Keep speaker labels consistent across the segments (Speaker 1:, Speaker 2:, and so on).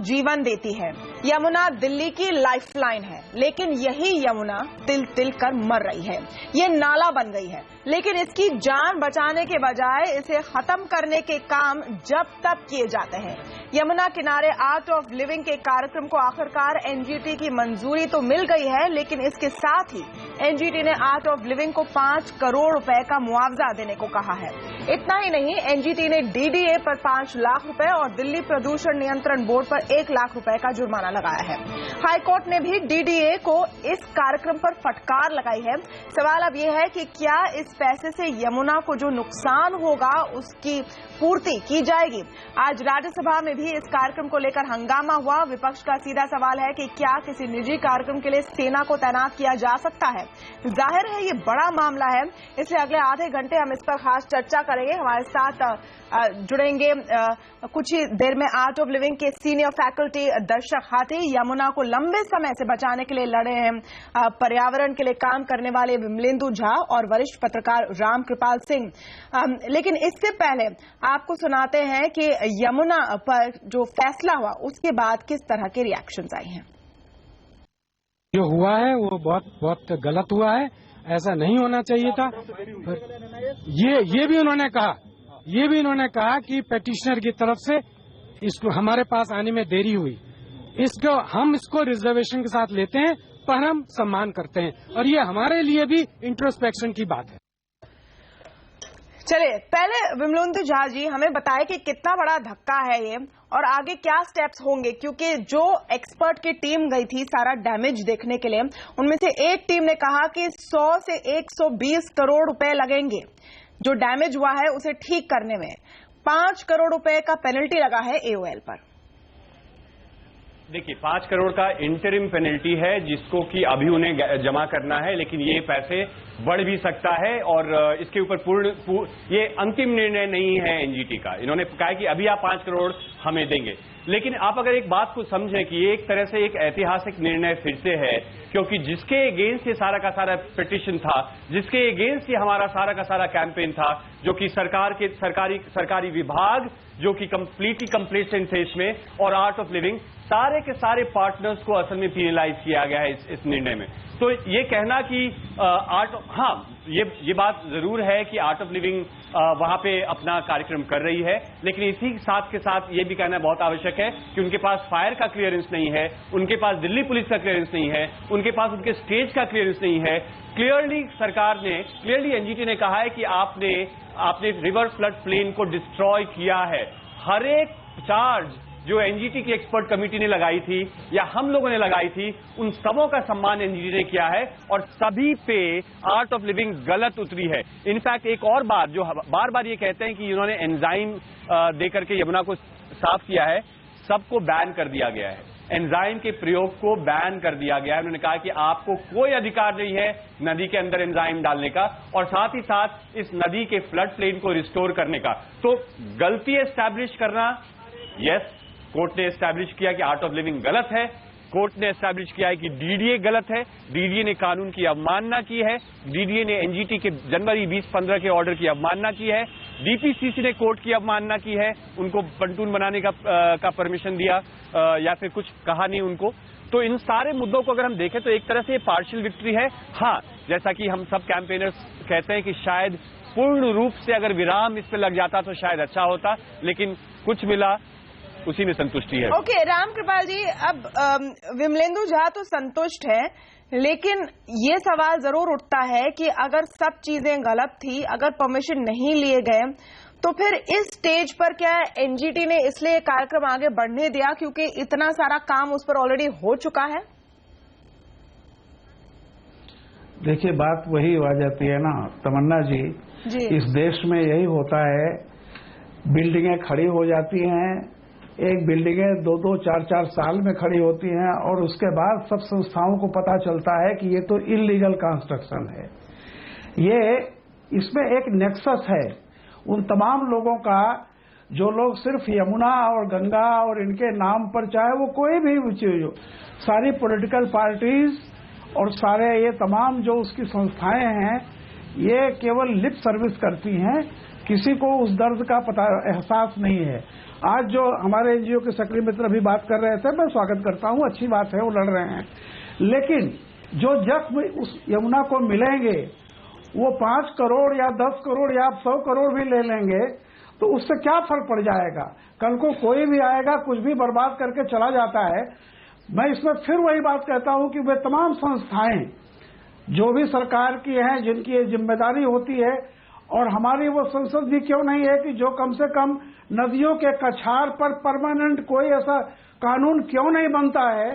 Speaker 1: जीवन देती है। यमुना दिल्ली की लाइफलाइन है, लेकिन यही यमुना तिल तिल कर मर रही है। ये नाला बन गई है, लेकिन इसकी जान बचाने के बजाय इसे खत्म करने के काम जब तक किए जाते हैं। यमुना किनारे आर्ट ऑफ लिविंग के कार्यक्रम को आखिरकार एनजीटी की मंजूरी तो मिल गई है, लेकिन इसके साथ ही एनजीटी ने आर्ट ऑफ लिविंग को 5 करोड़ रुपए का मुआवजा देने को कहा है। इतना ही नहीं, एनजीटी ने डीडीए पर 5 लाख रुपए और दिल्ली प्रदूषण नियंत्रण बोर्ड पर 1 लाख रुपए का जुर्माना लगाया है। हाईकोर्ट ने भी डीडीए को इस कार्यक्रम पर फटकार लगाई है। सवाल अब यह है कि क्या इस पैसे से यमुना को जो नुकसान होगा उसकी पूर्ति की जाएगी। आज राज्यसभा में भी इस कार्यक्रम को लेकर हंगामा हुआ। विपक्ष का सीधा सवाल है कि क्या किसी निजी कार्यक्रम के लिए सेना को तैनात किया जा सकता है। जाहिर है ये बड़ा मामला है, इसलिए अगले आधे घंटे हम इस पर खास चर्चा करेंगे। हमारे साथ जुड़ेंगे कुछ ही देर में आर्ट ऑफ लिविंग के सीनियर फैकल्टी दर्शक हाथी, यमुना को लंबे समय से बचाने के लिए लड़े हैं पर्यावरण के लिए काम करने वाले विमलेंदु झा और वरिष्ठ पत्रकार राम कृपाल सिंह। लेकिन इससे पहले आपको सुनाते हैं कि यमुना पर जो फैसला हुआ उसके बाद किस तरह के रिएक्शंस आए हैं।
Speaker 2: जो हुआ है वो बहुत गलत हुआ है, ऐसा नहीं होना चाहिए था। ये भी उन्होंने कहा कि पेटिशनर की तरफ से इसको हमारे पास आने में देरी हुई। हम इसको रिजर्वेशन के साथ लेते हैं, पर हम सम्मान करते हैं, और ये हमारे लिए भी इंट्रोस्पेक्शन की बात है।
Speaker 1: चलिए, पहले विमलेंदु झा जी हमें बताएं कि कितना बड़ा धक्का है ये और आगे क्या स्टेप्स होंगे, क्योंकि जो एक्सपर्ट की टीम गई थी सारा डैमेज देखने के लिए, उनमें से एक टीम ने कहा कि 100 से 120 करोड़ रुपए लगेंगे जो डैमेज हुआ है उसे ठीक करने में। 5 करोड़ रुपए का पेनल्टी लगा है एओएल पर।
Speaker 3: देखिए, 5 करोड़ का इंटरिम पेनल्टी है जिसको कि अभी उन्हें जमा करना है, लेकिन ये पैसे बढ़ भी सकता है और इसके ऊपर ये अंतिम निर्णय नहीं है एनजीटी का। इन्होंने कहा कि अभी आप 5 करोड़ हमें देंगे, लेकिन आप अगर एक बात को समझें कि ये एक तरह से एक ऐतिहासिक निर्णय फिर से है, क्योंकि जिसके अगेंस्ट ये सारा का सारा पिटीशन था, जिसके अगेंस्ट ये हमारा सारा का सारा कैंपेन था, जो कि सरकारी विभाग जो कि कंप्लीटली कंप्लेसेंट थे इसमें, और आर्ट ऑफ लिविंग, सारे के सारे पार्टनर्स को असल में पीनलाइज किया गया है इस निर्णय में। तो ये कहना कि ये बात जरूर है कि आर्ट ऑफ लिविंग वहां पे अपना कार्यक्रम कर रही है, लेकिन इसी साथ के साथ ये भी कहना बहुत आवश्यक है कि उनके पास फायर का क्लियरेंस नहीं है, उनके पास दिल्ली पुलिस का क्लियरेंस नहीं है, उनके पास उनके स्टेज का क्लियरेंस नहीं है। क्लियरली एनजीटी ने कहा है कि आपने रिवर फ्लड प्लेन को डिस्ट्रॉय किया है। हर एक चार्ज जो एनजीटी की एक्सपर्ट कमेटी ने लगाई थी या हम लोगों ने लगाई थी, उन सबों का सम्मान एनजीटी ने किया है और सभी पे आर्ट ऑफ लिविंग गलत उतरी है। इनफैक्ट एक और बात जो बार बार ये कहते हैं कि इन्होंने एंजाइम देकर के यमुना को साफ किया है, सबको बैन कर दिया गया है। एंजाइम के प्रयोग को बैन कर दिया गया है। उन्होंने कहा कि आपको कोई अधिकार नहीं है नदी के अंदर एंजाइम डालने का और साथ ही साथ इस नदी के फ्लड प्लेन को रिस्टोर करने का। तो गलती एस्टैब्लिश करना, यस, कोर्ट ने एस्टैब्लिश किया कि आर्ट ऑफ लिविंग गलत है, कोर्ट ने एस्टैब्लिश किया है कि डीडीए गलत है, डीडीए ने कानून की अवमानना की है, डीडीए ने एनजीटी के जनवरी 2015 के ऑर्डर की अवमानना की है, डीपीसीसी ने कोर्ट की अवमानना की है, उनको पंटून बनाने का परमिशन दिया या फिर कुछ कहा नहीं उनको। तो इन सारे मुद्दों को अगर हम देखें तो एक तरह से ये पार्शियल विक्ट्री है। हाँ, जैसा कि हम सब कैंपेनर्स कहते हैं कि शायद पूर्ण रूप से अगर विराम इस पे लग जाता तो शायद अच्छा होता, लेकिन कुछ मिला उसी में संतुष्टि है।
Speaker 1: ओके, राम कृपाल जी, अब विमलेंदु झा तो संतुष्ट है, लेकिन ये सवाल जरूर उठता है कि अगर सब चीजें गलत थी, अगर परमिशन नहीं लिए गए, तो फिर इस स्टेज पर क्या एनजीटी ने इसलिए कार्यक्रम आगे बढ़ने दिया क्योंकि इतना सारा काम उस पर ऑलरेडी हो चुका है?
Speaker 4: देखिए, बात वही आ जाती है ना तमन्ना जी, इस देश में यही होता है, बिल्डिंगें खड़ी हो जाती हैं, एक बिल्डिंगें 2-2, 4-4 साल में खड़ी होती हैं और उसके बाद सब संस्थाओं को पता चलता है कि ये तो इलीगल कंस्ट्रक्शन है। ये इसमें एक नेक्सस है उन तमाम लोगों का जो लोग सिर्फ यमुना और गंगा और इनके नाम पर, चाहे वो कोई भी चीज हो, सारी पॉलिटिकल पार्टीज और सारे ये तमाम जो उसकी संस्थाएं हैं, ये केवल लिप सर्विस करती हैं किसी को उस दर्द का पता एहसास नहीं है। आज जो हमारे एनजीओ के सक्रिय मित्र अभी बात कर रहे थे, मैं स्वागत करता हूं, अच्छी बात है, वो लड़ रहे हैं, लेकिन जो जख्म उस यमुना को मिलेंगे वो 5 करोड़ या 10 करोड़ या 100 करोड़ भी ले लेंगे तो उससे क्या फर्क पड़ जाएगा। कल को कोई भी आएगा, कुछ भी बर्बाद करके चला जाता है। मैं इसमें फिर वही बात कहता हूं कि वे तमाम संस्थाएं जो भी सरकार की हैं, जिनकी ये जिम्मेदारी होती है, और हमारी वो संसद भी क्यों नहीं है कि जो कम से कम नदियों के कछार पर परमानेंट कोई ऐसा कानून क्यों नहीं बनता है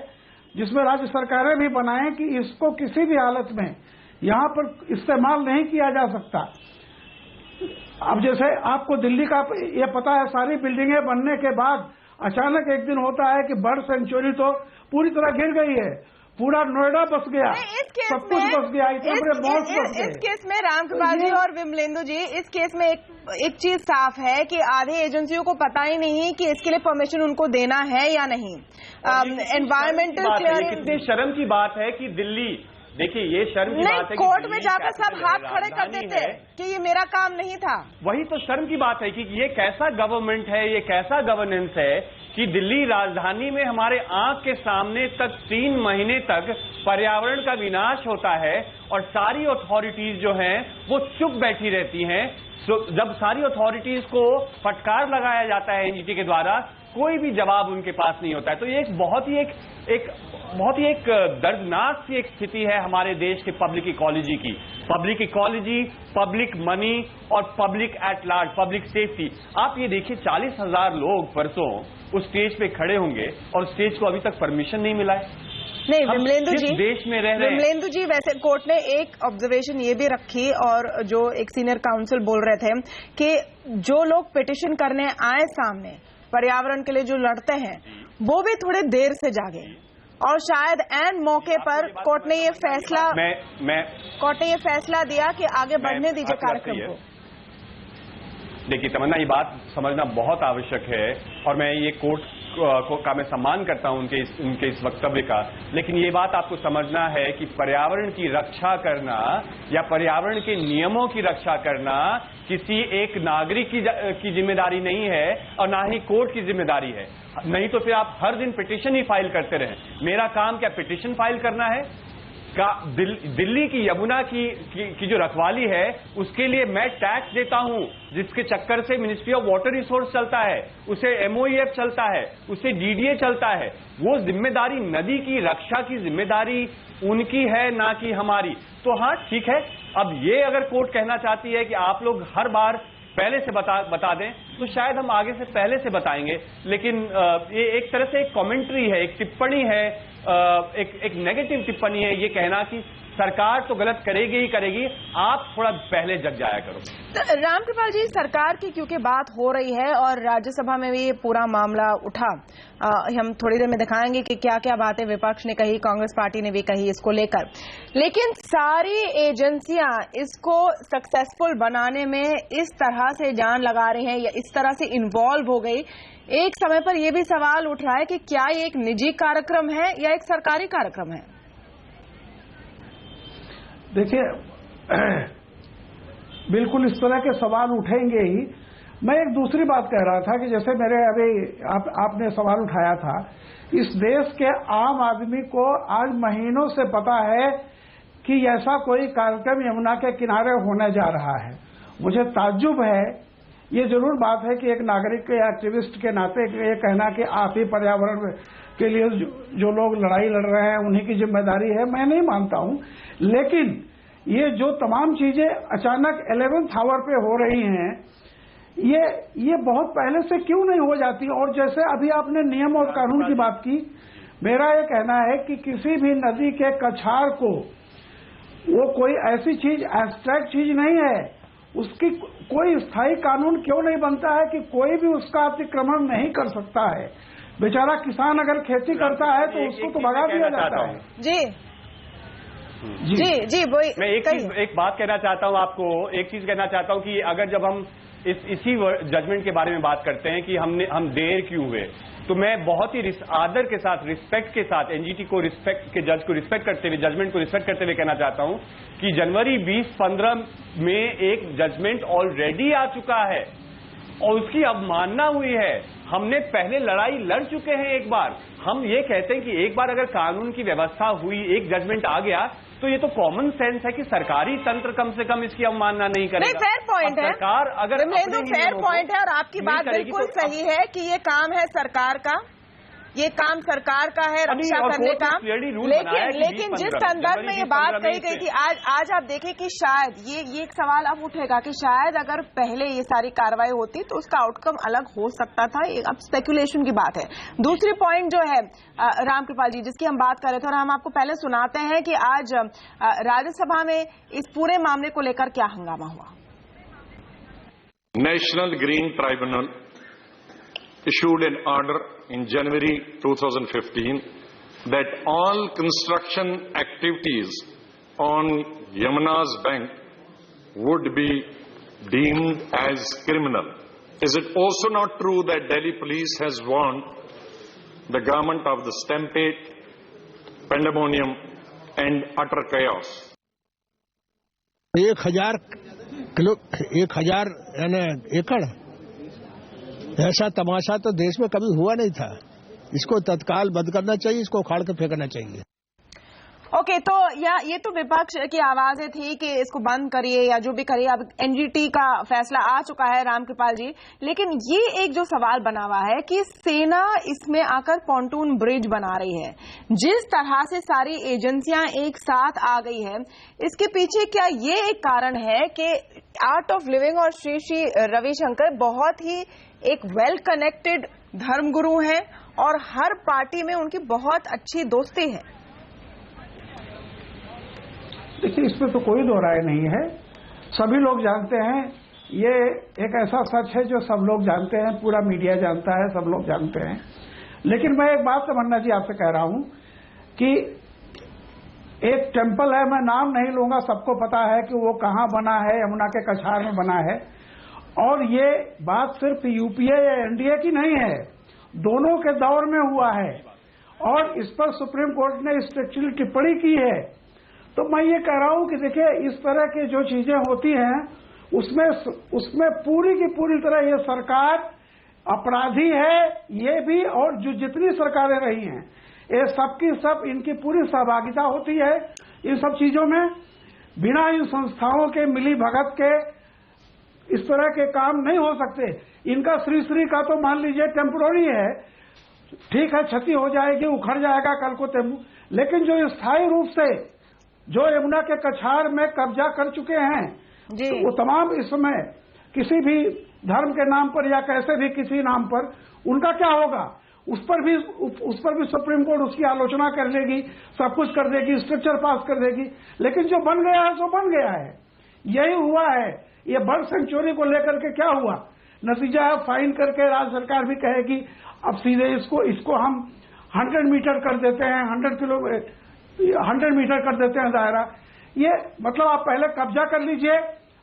Speaker 4: जिसमें राज्य सरकारें भी बनाएं कि इसको किसी भी हालत में यहां पर इस्तेमाल नहीं किया जा सकता। अब जैसे आपको दिल्ली का ये पता है, सारी बिल्डिंगें बनने के बाद अचानक एक दिन होता है कि बर्ड सेंचुरी तो पूरी तरह गिर गई है, पूरा नोएडा बस गया, सब कुछ बस गया, इतने बड़े मॉल्स बस गए।
Speaker 1: इस केस में रामकृपाल जी और विमलेंदु जी, इस केस में एक चीज साफ है कि आधी एजेंसियों को पता ही नहीं कि इसके लिए परमिशन उनको देना है या नहीं। एनवायरमेंटल क्लियरेंस,
Speaker 3: कितनी शर्म की बात है कि दिल्ली, देखिए ये शर्म की बात है,
Speaker 1: कोर्ट में जाकर सब हाथ खड़े कर देते हैं कि ये मेरा काम नहीं था।
Speaker 3: वही तो शर्म की बात है कि ये कैसा गवर्नमेंट है, ये कैसा गवर्नेंस है कि दिल्ली राजधानी में हमारे आंख के सामने तक 3 महीने तक पर्यावरण का विनाश होता है और सारी अथॉरिटीज जो हैं वो चुप बैठी रहती हैं। जब सारी अथॉरिटीज को फटकार लगाया जाता है एनजीटी के द्वारा, कोई भी जवाब उनके पास नहीं होता है। तो ये एक बहुत ही एक दर्दनाक सी एक स्थिति है हमारे देश के पब्लिक इकोलॉजी की। पब्लिक इकोलॉजी, पब्लिक मनी और public at large, public safety. आप ये देखिए 40,000 लोग परसों उस स्टेज पे खड़े होंगे और स्टेज को अभी तक परमिशन नहीं मिला है।
Speaker 1: नहीं विमलेंदु जी,
Speaker 3: देश में रह रहे हैं।
Speaker 1: विमलेंदु जी, वैसे कोर्ट ने एक ऑब्जर्वेशन ये भी रखी और जो एक सीनियर काउंसिल बोल रहे थे कि जो लोग पिटिशन करने आए सामने पर्यावरण के लिए जो लड़ते हैं वो भी थोड़े देर से जागे और शायद ऐन मौके पर कोर्ट ने ये फैसला कोर्ट ने ये फैसला दिया कि आगे बढ़ने दीजिए कार्यक्रम को।
Speaker 3: देखिए तमन्ना, ये बात समझना बहुत आवश्यक है और मैं ये कोर्ट का मैं सम्मान करता हूं उनके इस वक्तव्य का, लेकिन ये बात आपको समझना है कि पर्यावरण की रक्षा करना या पर्यावरण के नियमों की रक्षा करना किसी एक नागरिक की जिम्मेदारी नहीं है और ना ही कोर्ट की जिम्मेदारी है। नहीं तो फिर आप हर दिन पिटीशन ही फाइल करते रहें। मेरा काम क्या पिटीशन फाइल करना है? दिल्ली की यमुना की जो रखवाली है उसके लिए मैं टैक्स देता हूं, जिसके चक्कर से मिनिस्ट्री ऑफ वाटर रिसोर्स चलता है, उसे एमओईएफ चलता है, उसे डीडीए चलता है। वो जिम्मेदारी, नदी की रक्षा की जिम्मेदारी उनकी है, ना कि हमारी। तो हाँ ठीक है, अब ये अगर कोर्ट कहना चाहती है कि आप लोग हर बार पहले से बता दें तो शायद हम आगे से पहले से बताएंगे, लेकिन ये एक तरह से एक कमेंट्री है, एक टिप्पणी है, एक नेगेटिव टिप्पणी है ये कहना कि सरकार तो गलत करेगी ही करेगी, आप थोड़ा पहले जग जाया करो।
Speaker 1: तो रामकृपाल जी, सरकार की क्योंकि बात हो रही है और राज्यसभा में भी ये पूरा मामला उठा, हम थोड़ी देर में दिखाएंगे कि क्या क्या बातें विपक्ष ने कही, कांग्रेस पार्टी ने भी कही इसको लेकर, लेकिन सारी एजेंसियां इसको सक्सेसफुल बनाने में इस तरह से जान लगा रही हैं या इस तरह से इन्वॉल्व हो गई। एक समय पर यह भी सवाल उठ रहा है कि क्या ये एक निजी कार्यक्रम है या एक सरकारी कार्यक्रम है?
Speaker 4: देखिए बिल्कुल इस तरह के सवाल उठेंगे ही। मैं एक दूसरी बात कह रहा था कि जैसे मेरे अभी आपने सवाल उठाया था, इस देश के आम आदमी को आज महीनों से पता है कि ऐसा कोई कार्यक्रम यमुना के किनारे होने जा रहा है। मुझे ताज्जुब है, ये जरूर बात है कि एक नागरिक के एक्टिविस्ट के नाते ये कहना कि आप ही पर्यावरण के लिए जो लोग लड़ाई लड़ रहे हैं उन्हीं की जिम्मेदारी है, मैं नहीं मानता हूं। लेकिन ये जो तमाम चीजें अचानक 11th आवर पे हो रही हैं, ये बहुत पहले से क्यों नहीं हो जाती? और जैसे अभी आपने नियम और कानून की बात की, मेरा ये कहना है कि किसी भी नदी के कछार को, वो कोई ऐसी चीज, एब्स्ट्रैक्ट चीज नहीं है, उसकी कोई स्थायी कानून क्यों नहीं बनता है कि कोई भी उसका अतिक्रमण नहीं कर सकता है? बेचारा किसान अगर खेती करता है तो उसको तो भगा दिया जाता है।
Speaker 1: जी जी जी, वही
Speaker 3: मैं एक बात कहना चाहता हूं आपको, एक चीज कहना चाहता हूं कि अगर जब हम इसी जजमेंट के बारे में बात करते हैं कि हम देर क्यों हुए, तो मैं बहुत ही आदर के साथ, रिस्पेक्ट के साथ, एनजीटी को रिस्पेक्ट के जज को रिस्पेक्ट करते हुए, जजमेंट को रिस्पेक्ट करते हुए कहना चाहता हूं कि जनवरी 2015 में एक जजमेंट ऑलरेडी आ चुका है और उसकी अवमानना हुई है। हमने पहले लड़ाई लड़ चुके हैं एक बार। हम ये कहते हैं कि एक बार अगर कानून की व्यवस्था हुई, एक जजमेंट आ गया, तो ये तो कॉमन सेंस है कि सरकारी तंत्र कम से कम इसकी अवमानना नहीं करेगा।
Speaker 1: नहीं, फेयर पॉइंट है
Speaker 3: सरकार अगर
Speaker 1: फेयर पॉइंट है और आपकी बात बिल्कुल सही है कि ये काम है सरकार का, ये काम सरकार का है रक्षा करने का। लेकिन जिस संदर्भ में ये बात कही गई थी, आज आप देखें कि शायद ये एक सवाल अब उठेगा कि शायद अगर पहले ये सारी कार्रवाई होती तो उसका आउटकम अलग हो सकता था। अब स्पेकुलेशन की बात है। दूसरी पॉइंट जो है रामकृपाल जी, जिसकी हम बात कर रहे थे, और हम आपको पहले सुनाते हैं कि आज राज्यसभा में इस पूरे मामले को लेकर क्या हंगामा हुआ।
Speaker 5: National green tribunal issued an order in January 2015 that all construction activities on Yamuna's bank would be deemed as criminal. Is it also not true that Delhi police has warned the government of the stampede, pandemonium and utter chaos?
Speaker 6: 1000 एकड़ ऐसा तमाशा तो देश में कभी हुआ नहीं था। इसको तत्काल बंद करना चाहिए, इसको उखाड़ के फेंकना चाहिए।
Speaker 1: ओके, तो ये तो विपक्ष की आवाजें थी कि इसको बंद करिए या जो भी करिए। अब एनजीटी का फैसला आ चुका है रामकृपाल जी, लेकिन ये एक जो सवाल बना हुआ है कि सेना इसमें आकर पॉन्टून ब्रिज बना रही है, जिस तरह से सारी एजेंसियां एक साथ आ गई है, इसके पीछे क्या ये एक कारण है कि आर्ट ऑफ लिविंग और श्री श्री रविशंकर बहुत ही एक वेल कनेक्टेड धर्मगुरु हैं और हर पार्टी में उनकी बहुत अच्छी दोस्ती है?
Speaker 4: देखिए, इसमें तो कोई दो राय नहीं है। सभी लोग जानते हैं, ये एक ऐसा सच है जो सब लोग जानते हैं, पूरा मीडिया जानता है, सब लोग जानते हैं। लेकिन मैं एक बात तमन्ना जी आपसे कह रहा हूं कि एक टेम्पल है, मैं नाम नहीं लूंगा, सबको पता है कि वो कहां बना है, यमुना के कछार में बना है। और ये बात सिर्फ यूपीए या एनडीए की नहीं है, दोनों के दौर में हुआ है और इस पर सुप्रीम कोर्ट ने स्ट्रिक्टली टिप्पणी की है। तो मैं ये कह रहा हूं कि देखिए, इस तरह की जो चीजें होती हैं उसमें पूरी की पूरी तरह ये सरकार अपराधी है, ये भी, और जो जितनी सरकारें रही हैं, ये सबकी सब इनकी पूरी सहभागिता होती है इन सब चीजों में। बिना इन संस्थाओं के मिली भगत के इस तरह के काम नहीं हो सकते। इनका श्री श्री का तो मान लीजिए टेम्पोररी है, ठीक है, क्षति हो जाएगी, उखड़ जाएगा कल को लेकिन जो स्थायी रूप से जो यमुना के कछार में कब्जा कर चुके हैं, तो वो तमाम इस समय किसी भी धर्म के नाम पर या कैसे भी किसी नाम पर उनका क्या होगा, उस पर भी सुप्रीम कोर्ट उसकी आलोचना कर लेगी, सब कुछ कर देगी, स्ट्रक्चर पास कर देगी। लेकिन जो बन गया है सो बन गया है, यही हुआ है। ये बर्ड सेंचुरी को लेकर के क्या हुआ, नतीजा है फाइन करके राज्य सरकार भी कहेगी अब सीधे इसको हम 100 मीटर कर देते हैं, 100 मीटर कर देते हैं दायरा। ये मतलब आप पहले कब्जा कर लीजिए,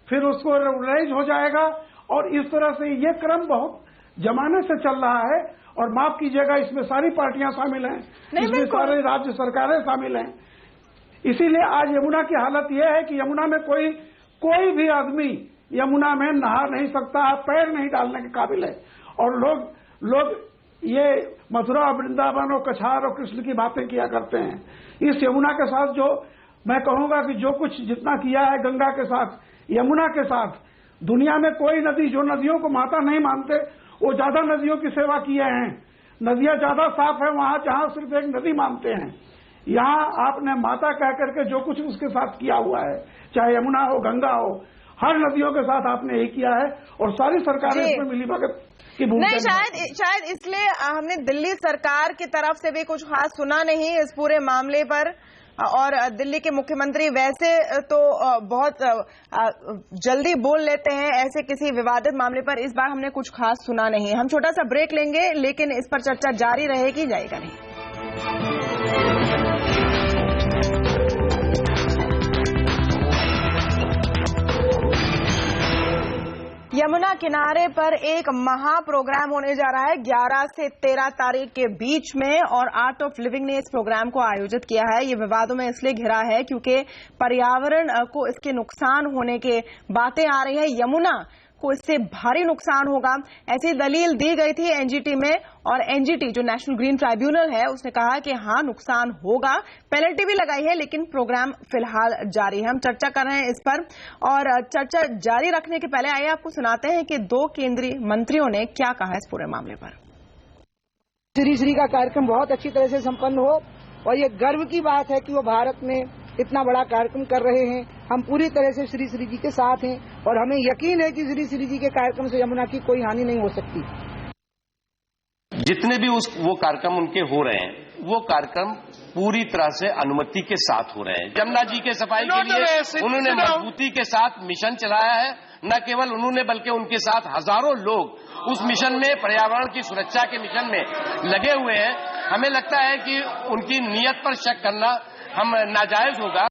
Speaker 4: फिर उसको रेगुलराइज हो जाएगा। और इस तरह से ये क्रम बहुत जमाने से चल रहा है। और माफ कीजिएगा, इसमें सारी पार्टियां शामिल हैं, इसमें सारी राज्य सरकारें शामिल हैं। इसीलिए आज यमुना की हालत यह है कि यमुना में कोई भी आदमी यमुना में नहा नहीं सकता, पैर नहीं डालने के काबिल है। और लोग ये मथुरा, वृंदावन और कछार और कृष्ण की बातें किया करते हैं। इस यमुना के साथ जो मैं कहूंगा कि जो कुछ जितना किया है गंगा के साथ, यमुना के साथ, दुनिया में कोई नदी, जो नदियों को माता नहीं मानते वो ज्यादा नदियों की सेवा किए हैं। नदियां ज्यादा साफ है वहां जहां सिर्फ एक नदी मानते हैं। यहाँ आपने माता कह करके जो कुछ उसके साथ किया हुआ है, चाहे यमुना हो, गंगा हो, हर नदियों के साथ आपने यही किया है। और सारी सरकारें इसमें मिली भगत की भूमिका
Speaker 1: नहीं, शायद इसलिए हमने दिल्ली सरकार की तरफ से भी कुछ खास सुना नहीं इस पूरे मामले पर। और दिल्ली के मुख्यमंत्री वैसे तो बहुत जल्दी बोल लेते हैं ऐसे किसी विवादित मामले पर, इस बार हमने कुछ खास सुना नहीं। हम छोटा सा ब्रेक लेंगे, लेकिन इस पर चर्चा जारी रहेगी, जाएगा नहीं। यमुना किनारे पर एक महा प्रोग्राम होने जा रहा है 11 से 13 तारीख के बीच में, और आर्ट ऑफ लिविंग ने इस प्रोग्राम को आयोजित किया है। ये विवादों में इसलिए घिरा है क्योंकि पर्यावरण को इसके नुकसान होने के बातें आ रही है, यमुना को इससे भारी नुकसान होगा, ऐसी दलील दी गई थी एनजीटी में। और एनजीटी जो नेशनल ग्रीन ट्राइब्यूनल है उसने कहा कि हाँ नुकसान होगा, पेनल्टी भी लगाई है, लेकिन प्रोग्राम फिलहाल जारी है। हम चर्चा कर रहे हैं इस पर, और चर्चा जारी रखने के पहले आइए आपको सुनाते हैं कि 2 केंद्रीय मंत्रियों ने क्या कहा इस पूरे मामले पर।
Speaker 7: श्री का कार्यक्रम बहुत अच्छी तरह से संपन्न हो, और ये गर्व की बात है कि वो भारत में इतना बड़ा कार्यक्रम कर रहे हैं। हम पूरी तरह से श्री जी के साथ हैं, और हमें यकीन है कि श्री जी के कार्यक्रम से यमुना की कोई हानि नहीं हो सकती।
Speaker 8: जितने भी वो कार्यक्रम उनके हो रहे हैं, वो कार्यक्रम पूरी तरह से अनुमति के साथ हो रहे हैं। यमुना जी के सफाई के लिए उन्होंने मजबूती के साथ मिशन चलाया है। न केवल उन्होंने बल्कि उनके साथ हजारों लोग उस मिशन में, पर्यावरण की सुरक्षा के मिशन में लगे हुए हैं। हमें लगता है कि उनकी नीयत पर शक करना हम नाजायज होगा।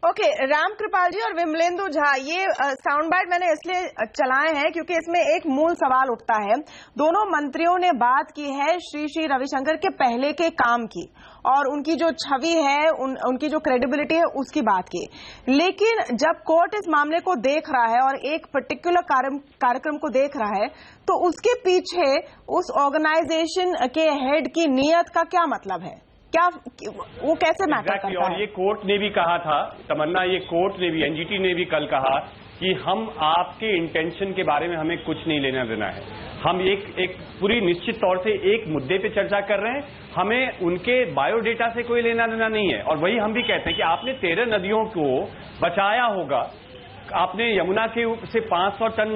Speaker 1: ओके, राम कृपाल जी और विमलेंदु झा, ये साउंड बाइट मैंने इसलिए चलाए हैं क्योंकि इसमें एक मूल सवाल उठता है। दोनों मंत्रियों ने बात की है श्री रविशंकर के पहले के काम की, और उनकी जो छवि है, उनकी जो क्रेडिबिलिटी है उसकी बात की। लेकिन जब कोर्ट इस मामले को देख रहा है और एक पर्टिकुलर कार्यक्रम को देख रहा है, तो उसके पीछे उस ऑर्गेनाइजेशन के हेड की नीयत का क्या मतलब है, क्या वो कैसे मैटर करता है?
Speaker 3: और ये कोर्ट ने भी कहा था, तमन्ना, ये कोर्ट ने भी, एनजीटी ने भी कल कहा कि हम आपके इंटेंशन के बारे में हमें कुछ नहीं लेना देना है। हम एक पूरी निश्चित तौर से एक मुद्दे पे चर्चा कर रहे हैं, हमें उनके बायोडेटा से कोई लेना देना नहीं है। और वही हम भी कहते हैं कि आपने 13 नदियों को बचाया होगा, आपने यमुना के से 500 टन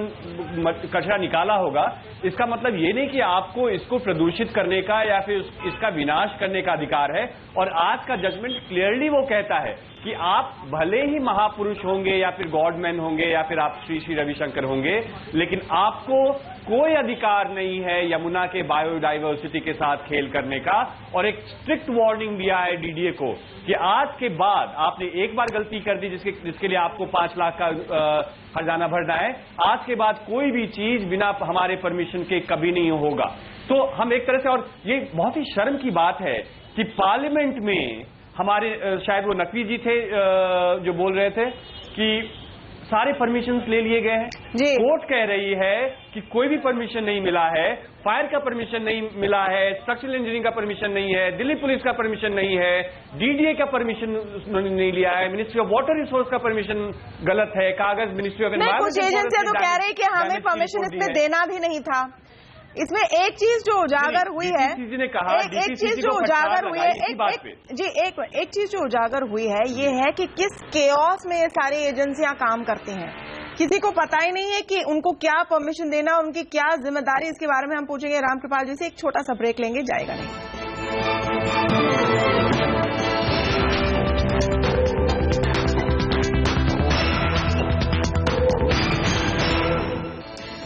Speaker 3: कचरा निकाला होगा, इसका मतलब ये नहीं कि आपको इसको प्रदूषित करने का या फिर इसका विनाश करने का अधिकार है। और आज का जजमेंट क्लियरली वो कहता है कि आप भले ही महापुरुष होंगे या फिर गॉडमैन होंगे या फिर आप श्री रविशंकर होंगे, लेकिन आपको कोई अधिकार नहीं है यमुना के बायोडाइवर्सिटी के साथ खेल करने का। और एक स्ट्रिक्ट वार्निंग दिया है डीडीए को कि आज के बाद आपने एक बार गलती कर दी जिसके लिए आपको 5 लाख का हर्जाना भरना है, आज के बाद कोई भी चीज बिना हमारे परमिशन के कभी नहीं होगा। तो हम एक तरह से, और ये बहुत ही शर्म की बात है कि पार्लियामेंट में हमारे शायद वो नकवी जी थे जो बोल रहे थे कि सारे परमिशंस ले लिए गए हैं। कोर्ट कह रही है कि कोई भी परमिशन नहीं मिला है, फायर का परमिशन नहीं मिला है, स्ट्रक्चरल इंजीनियरिंग का परमिशन नहीं है, दिल्ली पुलिस का परमिशन नहीं है, डीडीए का परमिशन नहीं लिया है, मिनिस्ट्री ऑफ वाटर रिसोर्स का परमिशन गलत है, कागज मिनिस्ट्री ऑफ एनवायरमेंट।
Speaker 1: कुछ एजेंसियां तो कह रही कि हमें परमिशन इसमें देना भी नहीं था। इसमें एक चीज जो उजागर हुई है, एक चीज जो उजागर हुई है, एक चीज जो उजागर हुई है ये है कि किस केओस में ये सारी एजेंसियां काम करती हैं। किसी को पता ही नहीं है कि उनको क्या परमिशन देना, उनकी क्या जिम्मेदारी। इसके बारे में हम पूछेंगे राम कृपाल जी से। एक छोटा सा ब्रेक लेंगे, जाएगा नहीं।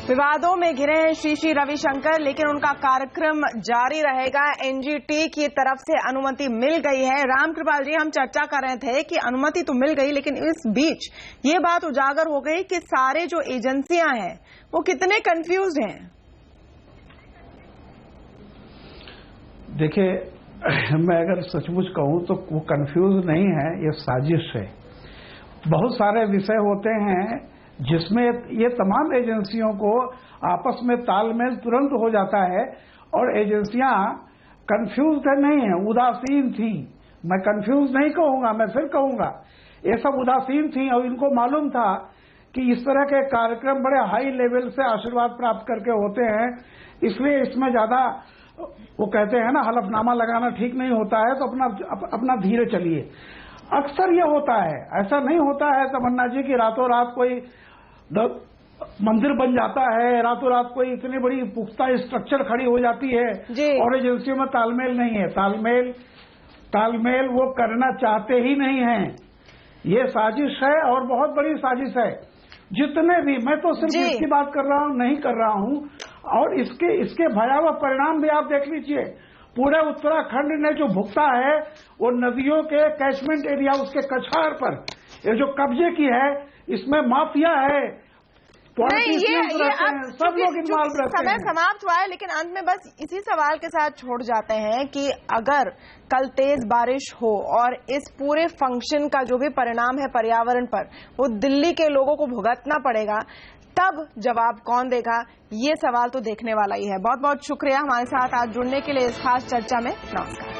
Speaker 1: विवादों में घिरे हैं श्री रविशंकर, लेकिन उनका कार्यक्रम जारी रहेगा। एनजीटी की तरफ से अनुमति मिल गई है। राम कृपाल जी, हम चर्चा कर रहे थे कि अनुमति तो मिल गई, लेकिन इस बीच ये बात उजागर हो गई कि सारे जो एजेंसियां हैं वो कितने कंफ्यूज हैं।
Speaker 4: देखिए, मैं अगर सचमुच कहूं तो वो कंफ्यूज नहीं है, ये साजिश है। बहुत सारे विषय होते हैं जिसमें ये तमाम एजेंसियों को आपस में तालमेल तुरंत हो जाता है, और एजेंसियां कंफ्यूज नहीं है, उदासीन थी। मैं कंफ्यूज नहीं कहूंगा, मैं फिर कहूंगा ये सब उदासीन थी, और इनको मालूम था कि इस तरह के कार्यक्रम बड़े हाई लेवल से आशीर्वाद प्राप्त करके होते हैं, इसलिए इसमें ज्यादा, वो कहते हैं ना, हलफनामा लगाना ठीक नहीं होता है, तो अपना धीरे चलिए। अक्सर ये होता है, ऐसा नहीं होता है तमन्ना जी की रातों रात कोई मंदिर बन जाता है, रातों रात कोई इतनी बड़ी पुख्ता स्ट्रक्चर खड़ी हो जाती है और एजेंसियों में तालमेल नहीं है। तालमेल वो करना चाहते ही नहीं है। ये साजिश है, और बहुत बड़ी साजिश है। जितने भी, मैं तो सिर्फ इसकी बात कर रहा हूं, नहीं कर रहा हूं, और इसके भयावह परिणाम भी आप देख लीजिए। पूरे उत्तराखंड ने जो भुगता है, वो नदियों के कैचमेंट एरिया, उसके कछार पर ये जो कब्जे की है, इसमें माफिया है, सब लोग इन्वॉल्व रहते हैं।
Speaker 1: समय समाप्त हुआ है, लेकिन अंत में बस इसी सवाल के साथ छोड़ जाते हैं कि अगर कल तेज बारिश हो और इस पूरे फंक्शन का जो भी परिणाम है पर्यावरण पर वो दिल्ली के लोगों को भुगतना पड़ेगा, तब जवाब कौन देगा? ये सवाल तो देखने वाला ही है। बहुत बहुत शुक्रिया हमारे साथ आज जुड़ने के लिए इस खास चर्चा में। नमस्कार।